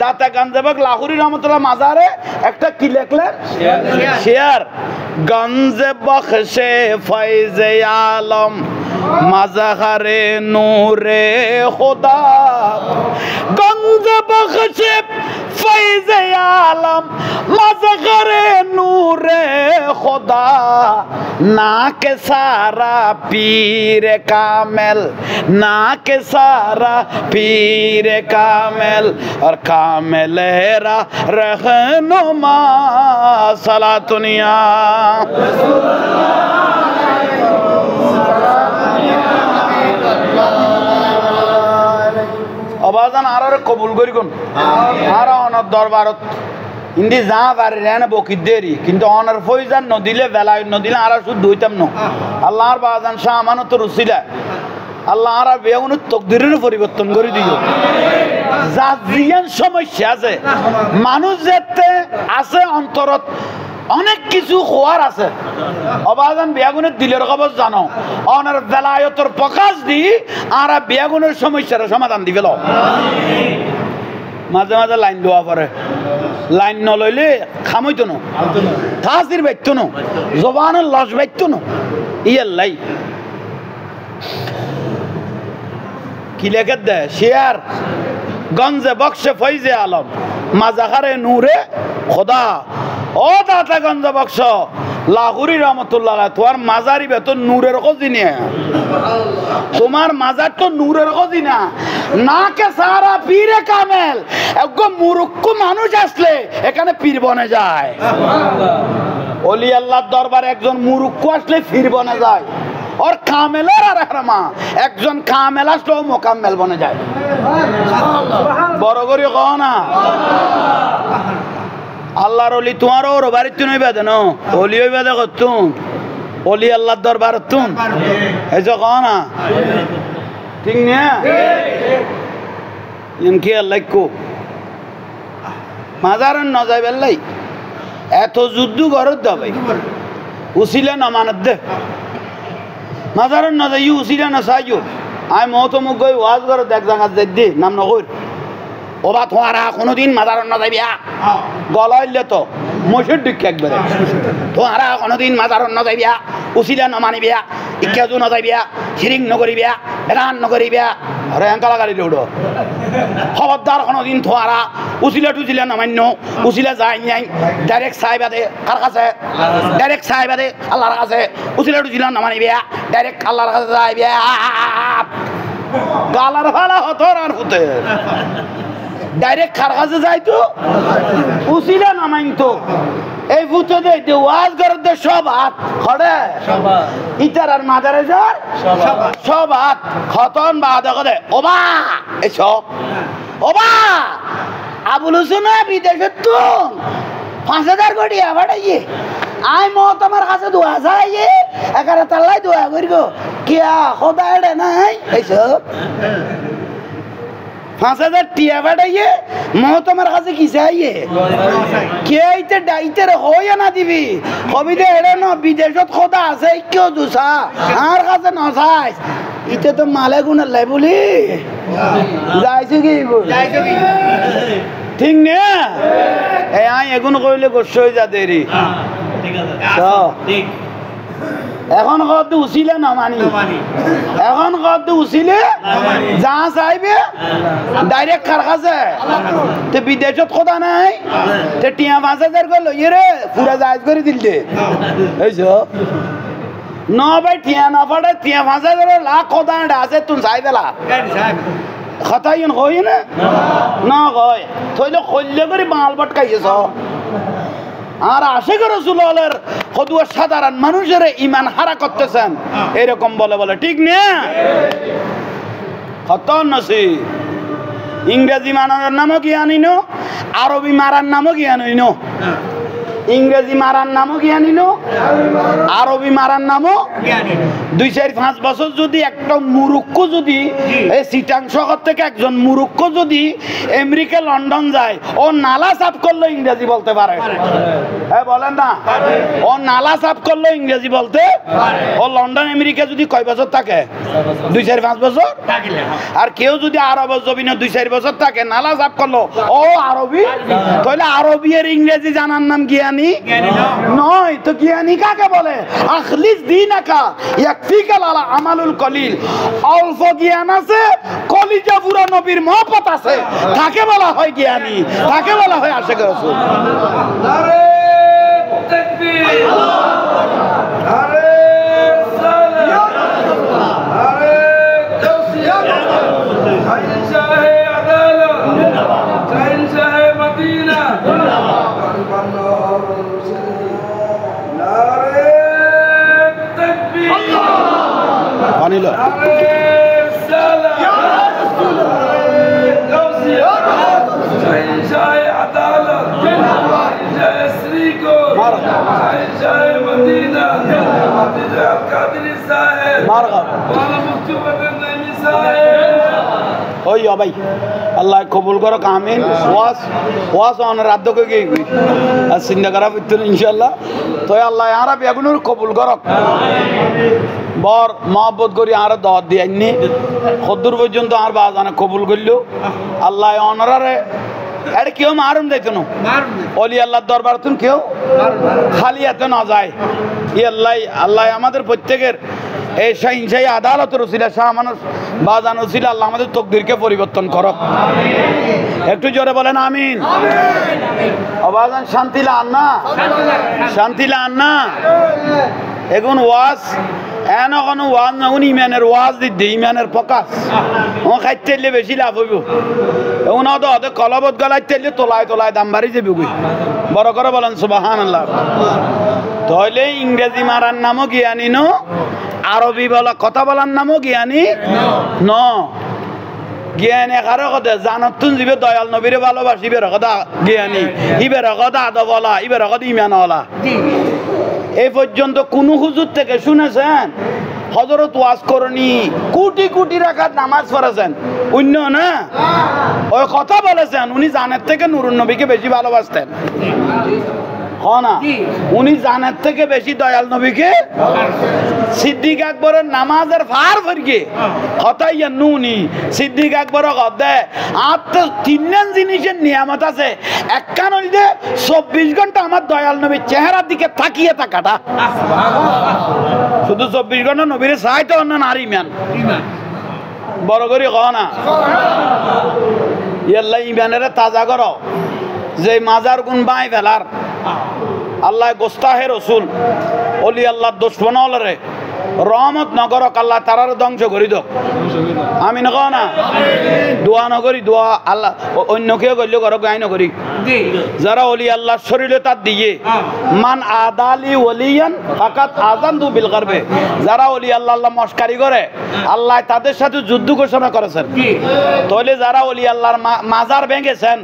দাতা গঞ্জ বখশ লাহোরী রহমতুল্লাহ মাজারে একটা কি লেখলেন? শেয়ার। গঞ্জ বখশে ফয়জে আলম মাজারে নূরে খুদা, গঞ্জ বখশে ফয়জে আলম মাজারে নূরে খুদা, না কে সারা পীর কামেল, না কে সারা পীর কামেল, और कामेलेरा रहनुमा सलातुनिया। অবাজান আর কবুল করি কোন আর অনার দরবারত ইন্দি যা পারে রেন বকির দেরি, কিন্তু অনার ফয়জান নদিলে বেলায় নদিলে আর শুদ্ধ হইতাম না। আল্লাহর বাজান শাহ আমানত রসিলা আল্লাহ আর বেগুনের তকদিরের পরিবর্তন করে দিও। যার জিয়ান সমস্যা আছে, মানুষ যেতে আছে অন্তরত অনেক কিছু হওয়ার আছে, অবাজান বেগুনের দিলের খবর জানো, অনার বেলায়তর প্রকাশ দি আর বেগুনের সমস্যার সমাধান দিবে। মাঝে মাঝে লাইন দেওয়া পরে, লাইন নলইলে খামইতো না, তাসির বাইতো না, জবানের লস বাইতো না। ইয়াল্লাই কি লেখে দেয় শেয়ার, গঞ্জে বখশে ফয়জে আলম মাজারে নূরে খোদা। ও দাতা গঞ্জ বখশ লাহোরী রহমতুল্লাহ, তোমার মাজারি বেতন নূরের খোঁজি, তোমার মাজার তো নূরের খোঁজি না, না কে সারা পীরে কামেল। একদম মুরুক্কু মানুষ আসলে এখানে পীর বনে যায়। ওলি আল্লাহর দরবারে একজন মুরুক্কু আসলে পীর বনে যায়, और कामेलर रहमा একজন কামেল আসলেও মোকাম্মেল বনে যায়। বড় করে কও না আল্লাহর ওলি তোমার ওর বাড়িতে নইবা দেন, ওলি হইবা দেখো তুম, ওলি আল্লাহর দরবার তুম এই যে কও না, ঠিক না? ইনকি আল্লাহ কো মাজারন ন যাইবার লাই এত যুদ্ধ করত দাবাই উসিলা না মানত দে, মাজারন না যাই উসিলা না সাইও। আমি মত মুখ গই ওয়াজ করে দেখ জায়গা যাই দি নাম নকর ওবা তোমারা কোনোদিন মাজারন না যাইবিয়া গলাইলে তো মসজিদ দিকে একবারে, তোমারা কোনোদিন মাজারন না যাইবিয়া, উসিলা না মানিবিয়া, ইজ্ঞাজু না যাইবিয়া, শিরিক নকরিবিয়া, বেদান নকরিবিয়া। আরে এঙ্কালা গাড়ি উঠো, খবরদার কোনোদিন তোমারা উসিলা টুসিলা না মান্য, উসিলা যাই নাই ডাইরেক্ট সাহেবাদে কার কাছে, ডাইরেক্ট সাহেবাদে আল্লাহর কাছে, উসিলা টুসিলা না মানিবিয়া ডাইরেক্ট আল্লাহর কাছে যাইবিয়া। গালার ভাড়া হতো আর হতে ডাইরেক্ট কার কাছে যাইতো, উসিলা না মানতো। এই ভূতে দে ওয়াজ করতে সব হাত খড়ে ইটার আর মাদারে যার সব হাত খতন বা দেখো দে ওবা এসব ওবা আবুল হোসেন বিদেশের তো 5,000 কোটি আবাড়াইয়ে আই মত আমার কাছে দোয়া চাইয়ে একারে তাল্লাই দোয়া করিব কিয়া খোদা এড়ে নাই এইসব 5,000 টিয়া বাড়াইয়ে মত আমার কাছে কি চাইয়ে কে আইতে ডাইতে হইয়া না দিবি কবিতে এড়ে ন বিদেশত খোদা আছে কেউ দুসা আর কাছে নসাইস ইতে তো মালে গুণের লাই বলি যাইছে কি ঠিক নে এই আই এগুন কইলে গোস্ব হয়ে যা দেরি এখন কত উচিলে না মানি এখন কত উচিলে যা চাইবে ডাইরেক্ট কার কাছে তে বিদেশত কথা নাই তে টিয়া 5,000 করে লইয়ে রে পুরা জায়জ করে দিলতে এইছো ন ভাই টিয়া না ফাড়ে টিয়া 5,000 লাখ কথা আছে তুমি চাইবেলা কথা ইন কই না কয় থইলে কইলে করে মাল বটকাইছ আর আশিক রাসূলের কদুয়া সাধারণ মানুষের ঈমান হারা করতেছেন এরকম বলে বলে ঠিক না কত নসি ইংরেজি মারার নামও কি আনিনো আরবি মারার নামও কি আনিনো ইংরেজি মারার নামও কি আনিনো আরবি মারার নামও 2-4-5 বছর যদি একটা মুরুক্ষ যদি এই সিটাং শহর থেকে একজন মুরুক্ষ যদি আমেরিকা লন্ডন যায় ও নালা সাফ করলে ইংরেজি বলতে পারে হ্যাঁ বলেন না ও নালা সাফ করলে ইংরেজি বলতে ও লন্ডন আমেরিকা যদি কয় বছর থাকে 2-4-5 বছর আর কেউ যদি আরব জমিনে 2-4 বছর থাকে নালা সাফ করলো ও আরবি তাহলে আরবি এর ইংরেজি জানার নাম জ্ঞানী নয় তো জ্ঞানী কাকে বলে আখলিস দীনাকা ইয়াকফিকা আলা আমালুল কলিল অল্প জ্ঞান আছে কলিজা পুরা নবীর মহব্বত আছে তাকে বলা হয় জ্ঞানী তাকে বলা হয় আশিক রাসূল নারে তাকবীর নারে সালাত নারে তাওসিয়া শাহিন শাহে আদালত শাহিন শাহে মদিনা নারে তাকবীর আনিল নারে সালাত নারে তাওসিয়া শাহিন শাহে আদালত শাহিন শাহে শ্রীকো শাহিন শাহে মদিনা মদিনা কাদরি সাহেব মারহাবা ওয়ালা মুস্তাফা নাইমি সাহেব ওই ভাই আল্লাহ কবুল করো আমিন ওয়াজ অন রাত কই গই আর চিন্তা করা হইতো ইনশাআল্লাহ তো আল্লাহ আরা বেগুনুর কবুল করো বর মহব্বত করি আর দাওয়াত দি আইনি কদ্দুর পর্যন্ত আর বাজানে কবুল করলো আল্লাহ অনরারে আরে কেউ মারুম যাইতো না ওলি আল্লাহর দরবার তুমি কেউ খালি এত না যায় ই আল্লাহ আমাদের প্রত্যেকের এই শাহিনশাহী আদালতের উসিলা শাহ মানুষ বাজান উসিলা আল্লাহ আমাদের তকদিরকে পরিবর্তন করক একটু জোরে বলেন আমিন বাজান শান্তি লান না শান্তি লান না এখন ওয়াজ এন কোনো ওয়াজ না উনি ইমানের ওয়াজ দিতে ইমানের প্রকাশ ও খাইতে বেশি লাভ হইব এখন অত কলবত গলাইতে তোলায় তোলায় দাম বাড়ি যাবে বড় করে বলেন সুবহানাল্লাহ তাহলে ইংরেজি মারার নামও জ্ঞানী ন আরবি বলা কথা বলার নামও জ্ঞানী ন জ্ঞানী কারো কথা জানতুন যাবে দয়াল নবীরে ভালোবাসিবের কথা জ্ঞানী ইবের কথা আদব বলা ইবের কথা ইমান ওলা এই পর্যন্ত কোন হুজুর থেকে শুনেছেন হযরত ওয়াজ করনি কোটি কোটি রাকাত নামাজ পড়েছেন অন্য না ওই কথা বলেছেন উনি জানের থেকে নূরুন নবীকে বেশি ভালোবাসতেন না উনি জানের থেকে বেশি দয়াল নবীকে সিদ্দিক আকবরের নামাজের ফার ফরকে কথাই নুনি সিদ্দিক আকবর কদে আর তো তিনজন জিনিসের নিয়ামত আছে একখান হইলে 24 ঘন্টা আমার দয়াল নবীর চেহারার দিকে তাকিয়ে থাকাটা শুধু 24 ঘন্টা নবীরে চাই তো অন্য নারী ম্যান বড় করে কহ না ইয়াল্লাহ ইমানের তাজা করো যে মাজার গুণ বাই ফেলার আল্লাহ গোস্তাহে রসুল অলি আল্লাহ দুশ্মন রে রহমত নগরক আল্লাহ তারার ধ্বংস করি দক আমি নকও না দোয়া নকরি দোয়া আল্লাহ অন্য কেউ করলে ঘর গাই নকরি যারা অলি আল্লাহ শরীরে তার দিয়ে মান আদালি ওলিয়ান ফাকাত আযানতু বিল গারবে যারা অলি আল্লাহ আল্লাহ মস্কারি করে আল্লাহ তাদের সাথে যুদ্ধ ঘোষণা করেছেন তাহলে যারা অলি আল্লাহর মাজার ভেঙেছেন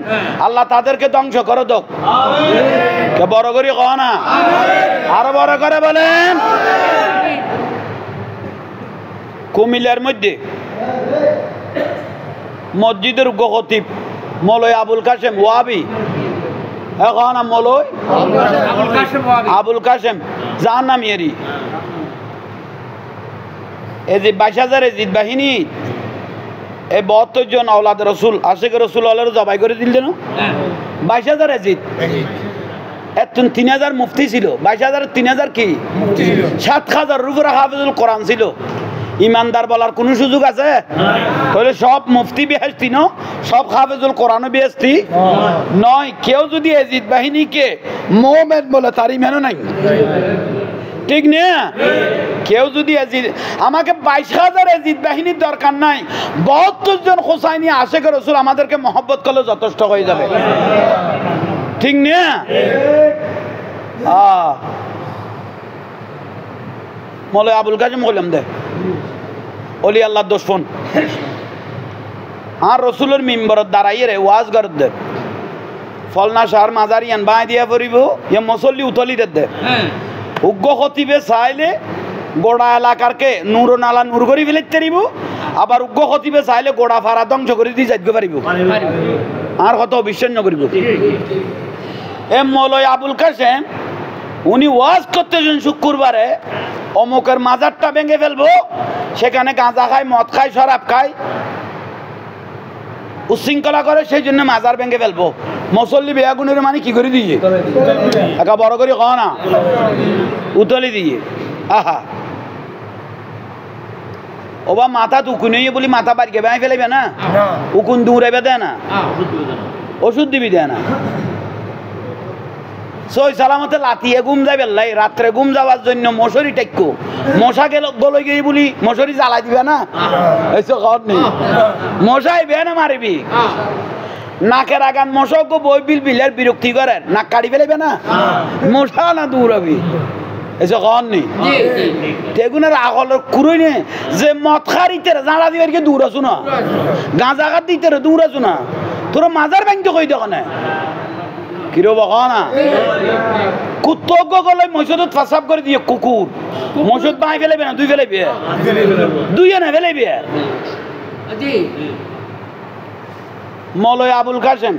আল্লাহ তাদেরকে ধ্বংস করে দক কে বড় করি কও না আরো বড় করে বলেন কুমিল্লার মধ্যে মসজিদের খতিব মৌলভী আবুল কাশেম ওয়াহাবি এখন মৌলভী আবুল কাশেম যার নাম এরি এই যে 22,000 এজিদ বাহিনী এই 72 জন আওলাদ রসুল আশিক রসুল আল্লাহর জবাই করে দিল না 22,000 এজিদ এতন 3,000 মুফতি ছিল 22,000 3,000 কি 7,000 উপরে হাফিজুল কোরআন ছিল ইমানদার বলার কোনো সুযোগ আছে তাহলে সব মুফতি বেহেশতি ন সব হাফিজুল কোরআন বেহেশতি নয় কেউ যদি এজিদ বাহিনীকে মুমিন বলে তার ইমানও নাই ঠিক না কেউ যদি এজিদ আমাকে 22,000 এজিদ বাহিনীর দরকার নাই 72 জন হোসাইনি আশিক রাসূল আমাদেরকে মহব্বত করলে যথেষ্ট হয়ে যাবে ঠিক না মৌলভী আবুল কাশেম বললাম দে অলি আল্লাহ দুশমন আর রসুলের মিম্বরত দাঁড়াইয়ে রে ওয়াজ করত দে ফলনা শাহর মাজারিয়ান বাঁ দিয়া পড়িব ইয়ে মুসল্লি উতলি দে উগ্র খতিবে চাইলে গোড়া এলাকারকে নূর নালা নূর করে ফেলতে পারিব আবার উগ্র খতিবে চাইলে গোড়া ফাড়া ধ্বংস করে দিয়ে যাইতে পারিব আর কত বিশ্বাস করিব এ মৌলভী আবুল কাশেম উনি ওয়াজ করতেছেন শুক্রবারে অমুকের মাজারটা ভেঙে ফেলবো সেখানে গাঁজা খায় মদ খায় শরাব খায় উশৃঙ্খলা করে সেই জন্য মাজার ভেঙে ফেলবো মুসল্লি বেয়াগুনের মানে কি করে দিয়ে একা বড় করে কও না উতলি দিয়ে আহা ওবা মাথা উকুন বলি মাথা বাড়িকে বেঁয়ে ফেলাইবে না উকুন দৌড়াইবে দেয় না ওষুধ দিবি দেয় না সই সালামতে লাতিয়ে ঘুম যাবে লাই রাত্রে ঘুম যাওয়ার জন্য মশারি টেক্কো মশা গলে গিয়ে বলি মশারি জ্বালাই দিবে না এসে খবর নেই মশাই বে না মারিবি নাকের আগান মশা বই বিল বিলের বিরক্তি করে নাক কাটি ফেলেবে না মশা না দৌড়াবি এসে খবর নেই তেগুনের আগলের কুড়ই নে যে মদ খারিতে জাঁড়া দিবার কে দূর আছো না গাঁজা খাত দিতে দূর আছো না তোর মাজার ব্যাংকে কই দেখ না কিরো বকা না কুত্তজ্ঞ গলে মসজিদত ফাসাব করে দিয়ে কুকুর মসজিদ বাঁই ফেলাইবে না দুই ফেলাইবে দুই না ফেলাইবে মৌলভী আবুল কাশেম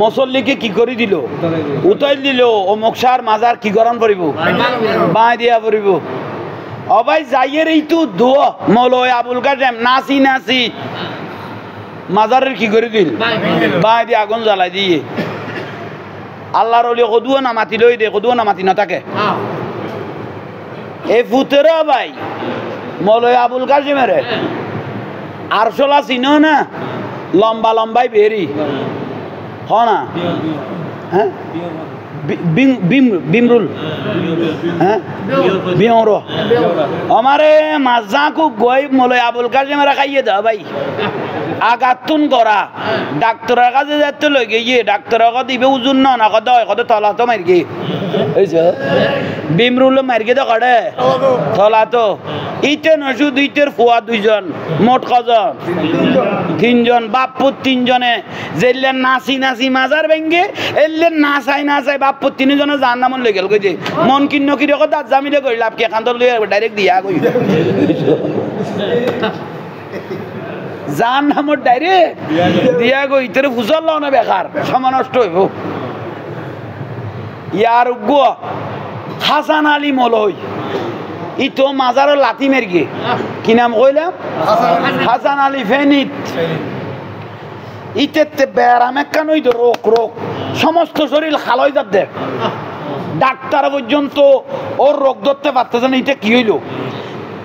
মুসল্লিকে কি করে দিল উতাই দিল ও মকসার মাজার কি গরম পড়িব বাঁই দিয়া পড়িব অবাই যাইয়ের এই তো দোয়া মৌলভী আবুল কাশেম নাচি নাচি মাজারের কি করে দিল বাঁই দিয়ে আগুন জ্বালাই দিয়ে আল্লাহর ওলি কদুও না মাতি লই দে কদুও না মাতি না থাকে এই ফুতেরা ভাই মৌলভী আবুল কাশেমের আরশোলা চিনো না লম্বা লম্বাই বেরি হ না হ্যাঁ বিমরুল হ্যাঁ বিয়র আমারে মাজাকু গই মৌলভী আবুল কাশেমের খাইয়ে দাও ভাই আগাতুন করা ডাক্তারের কাছে যাতে লই গিয়ে ডাক্তারের কথা দিবে ওজন না কত কত তলা তো মার গিয়ে বিমরুল মার গিয়ে তো কড়ে তলা তো ইতে নশু দুইটের ফুয়া দুইজন মোট কজন তিনজন বাপুর তিনজনে যেলে নাচি নাচি মাজার ভেঙ্গে এলে নাচাই নাচাই বাপুর তিনজনে যার নাম লই গেল কইছে মন কিন্ন কি রেখো দাঁত জামিলে কই লাভ কে কান্ত লই ডাইরেক্ট দিয়া কই যার নাম ডাইরেক্ট দিয়া গই ইতরে ফুসল লও না বেকার সময় নষ্ট হইব ইয়ার উগ্র হাসান আলী মৌলভী ই তো মাজারও লাথি মের গিয়ে কি নাম কইলাম হাসান আলী ফেনিত ইতে ব্যারাম একখান ওই রোগ রোগ সমস্ত শরীর খালই যাত দেখ ডাক্তার পর্যন্ত ওর রোগ ধরতে পারতেছে না এটা কি হইল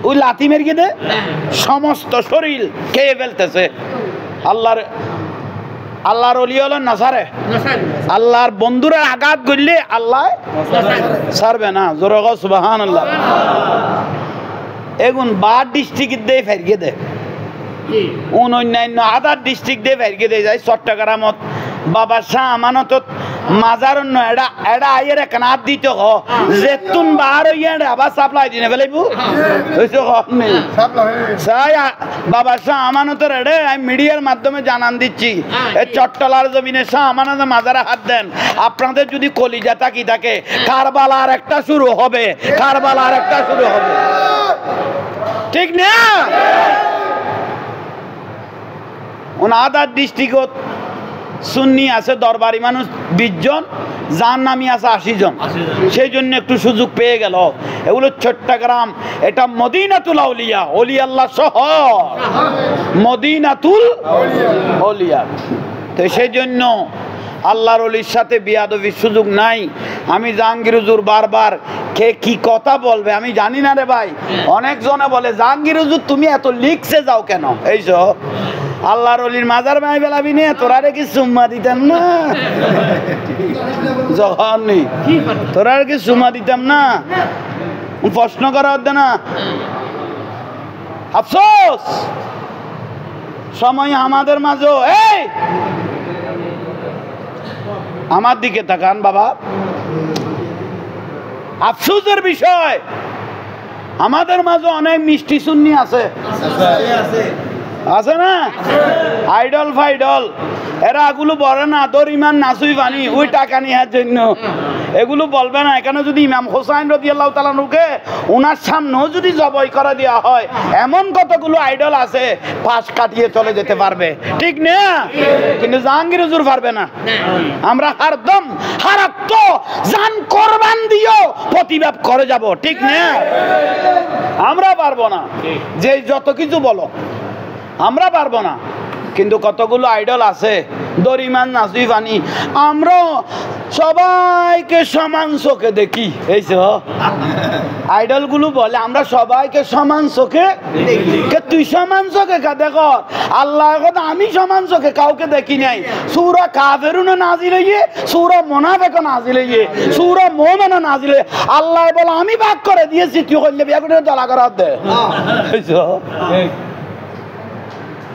ওই লাথি মের গিয়ে দে সমস্ত শরীর খেয়ে ফেলতেছে আল্লাহর আল্লাহর ওলি হলো নাসারে আল্লাহর বন্ধুরা আঘাত করলে আল্লাহ ছাড়বে না জোরে কও সুবহানাল্লাহ এগুন বাদ ডিস্ট্রিক্ট দিয়ে ফেরিয়ে দেয় অন্যান্য আদার ডিস্ট্রিক্ট দিয়ে ফেরিয়ে দিয়ে যায় চট্টগ্রামত বাবা শাহ আমানত মাজার এডা এডা আইয়ের কানাত দিতে হ যেতুন বার হইয়া আবার সাপ্লাই দিনে ফেলাইবু হইছে নেই সাই বাবা শাহ আমানতের এডে আমি মিডিয়ার মাধ্যমে জানান দিচ্ছি এই চট্টলার জমিনে শাহ আমানত মাজারে হাত দেন আপনাদের যদি কলিজা তাকি থাকে কারবালার একটা শুরু হবে কারবালার একটা শুরু হবে ঠিক না আদার ডিস্ট্রিক্টত সুন্নি আছে দরবারি মানুষ 20 জন যার নামি আছে 80 জন সেই জন্য একটু সুযোগ পেয়ে গেল এগুলো চট্টগ্রাম এটা মদিনাতুল আউলিয়া ওলি আল্লাহ শহর মদিনাতুল আউলিয়া তো সেই জন্য আল্লাহর ওলির সাথে বিয়াদবির সুযোগ নাই আমি জাহাঙ্গীর হুজুর বারবার কে কি কথা বলবে আমি জানি না রে ভাই অনেক জনে বলে জাহাঙ্গীর হুজুর তুমি এত লিখছে যাও কেন এইসব আল্লাহর ওলির মাজার ভাই বেলাবি নিয়ে তোরা রে কি সুম্মা দিতাম না যখন নেই তোরা কি সুম্মা দিতাম না প্রশ্ন করা হতো না আফসোস সময় আমাদের মাঝে এই আমার দিকে তাকান বাবা আফসোসের বিষয় আমাদের মাঝে অনেক মিষ্টি সুন্নি আছে আছে না আইডল ফাইডল এরা এগুলো বলে না তোর ইমান নাসুই পানি ওই টাকা নেওয়ার জন্য এগুলো বলবে না এখানে যদি ইমাম হোসাইন রাদিয়াল্লাহু তাআলা নুকে ওনার সামনেও যদি জবাই করে দেওয়া হয় এমন কতগুলো আইডল আছে পাশ কাটিয়ে চলে যেতে পারবে ঠিক না কিন্তু জাহাঙ্গীর হুজুর পারবে না আমরা হরদম হারাত্ম জান কোরবান দিও প্রতিবাদ করে যাব ঠিক না আমরা পারবো না যে যত কিছু বলো আমরা পারবো না কিন্তু কতগুলো আইডল আছে দরিমান নাসিফানি আমরা সবাইকে সমান চোখে দেখি এই আইডল গুলো বলে আমরা সবাইকে সমান চোখে তুই সমান চোখে দেখো আল্লাহ কথা আমি সমান চোখে কাউকে দেখি নাই সূরা কাফিরুন নাজিল হইয়ে সূরা মুনাফিক নাজিল হইয়ে সূরা মুমিন নাজিল হইয়ে আল্লাহ বলে আমি ভাগ করে দিয়েছি তুই কইলে বিয়া করে দলা করা দে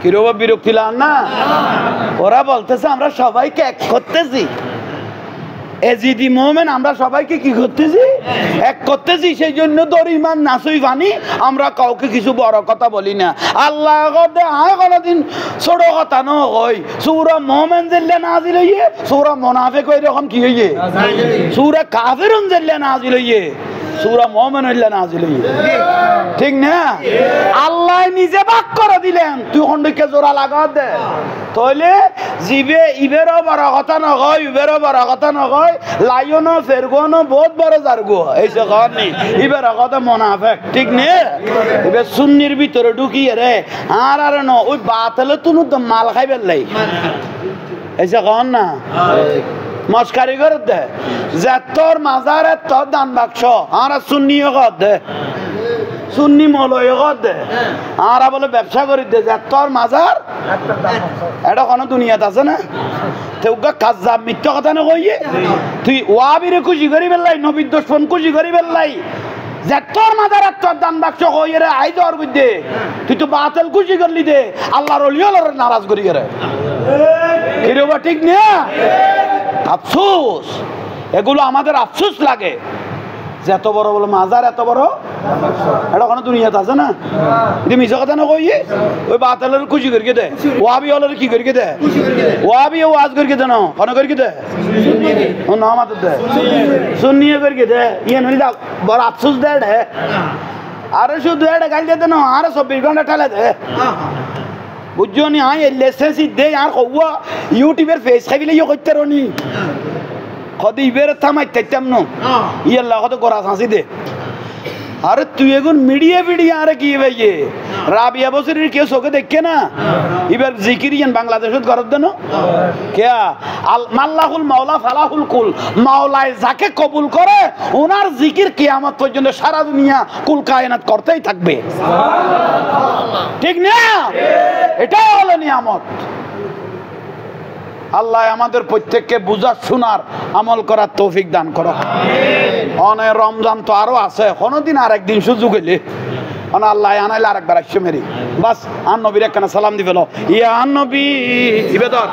কিরবা বিরক্তি লান না ওরা বলতেছে আমরা সবাইকে এক করতেছি এজিদি মোমেন আমরা সবাইকে কি করতেছি এক করতেছি সেই জন্য দরিমান নাসুই পানি আমরা কাউকে কিছু বড় কথা বলি না আল্লাহ কথা আয় কোনদিন ছোট কথা ন কই সূরা মুমিন জিল্লা নাজিল হইয়ে সূরা মুনাফিক ওই রকম কি হইয়ে সূরা কাফিরুন জিল্লা নাজিল হইয়ে সূরা মুমিন জিল্লা নাজিল হইয়ে ঠিক না আল্লাহ নিজে ভাগ করে দিলেন তুই কোনদিকে জোড়া লাগা দে তাহলে জিবে ইবেরও বড় কথা ন কই ইবেরও বড় কথা ন কই লাইনো ফেরগোনো বহুত বড় জারগো এইসব কথা নেই এবার কথা মুনাফিক ঠিক নেই এবার সুন্নির ভিতরে ঢুকিয়ে রে আর ন ওই বাতলে তুমি তো মাল খাইবে লাই এইসব কথা না মস্কারি করে দে যে তোর মাজারে তোর দান বাক্স আর সুন্নিও কর দে সুন্নি মলয় কর দে আর বলে ব্যবসা করি দে যে তোর মাজার এটা কোনো দুনিয়াত আছে না তেউগা কাজ্জাব মিথ্যা কথা না কইয়ে তুই ওয়াবিরে খুশি করি বেলাই নবীর দুশমন খুশি করি বেলাই যে তোর মাজার তোর দান বাক্স কইয়ে রে আই দর বুঝে তুই তো বাতিল খুশি করলি দে আল্লাহর ওলিওর নারাজ করি রে কিরবা ঠিক না আফসোস এগুলো আমাদের আফসোস লাগে যে এত বড় বলো মাজার এত বড় এটা কোনো দুনিয়াতে আছে না এটা মিশা কথা না কইয়ে ওই বাতালের খুশি করিয়ে দে ওয়াবি হলের কি করিয়ে দে ওয়াবি ওয়াজ করিয়ে দে না কোনো করিয়ে দে ও না মাতে দে সুন্নিয়ে করিয়ে দে ইয়ে নই দা বড় আফসোস দে রে আরে শুধু এটা গাল দে না আরে 24 ঘন্টা ঠেলে দে বুঝছো নি আয় লাইসেন্স দে আর কওয়া ইউটিউবের ফেস খাইলে ইয়ে করতে রনি কদি ইবের থামাই তাইতাম না ইয়াল্লাহ কত করা হাসি দে আরে তুই এখন মিডিয়া ভিডিয়া আরে কি ভাইয়ে রাবিয়া বসরির কেউ চোখে দেখে না এবার জিকিরিয়ান বাংলাদেশত ঘরত দেন কেয়া মাল্লাহুল মাওলা ফালাহুল কুল মাওলায় যাকে কবুল করে ওনার জিকির কিয়ামত পর্যন্ত সারা দুনিয়া কুল কায়নাত করতেই থাকবে ঠিক না এটাই হলো নিয়ামত আল্লাহ আমাদের প্রত্যেককে বুঝার শোনার আমল করার তৌফিক দান করো। অনেক রমজান তো আরো আছে, কোনোদিন আর একদিন সুযোগ এলে আল্লাহ আনাইলে আরেকবার আসছে মেরি বাস আন নবীর একখানা সালাম দিবে ইয়া নবী ইবেদর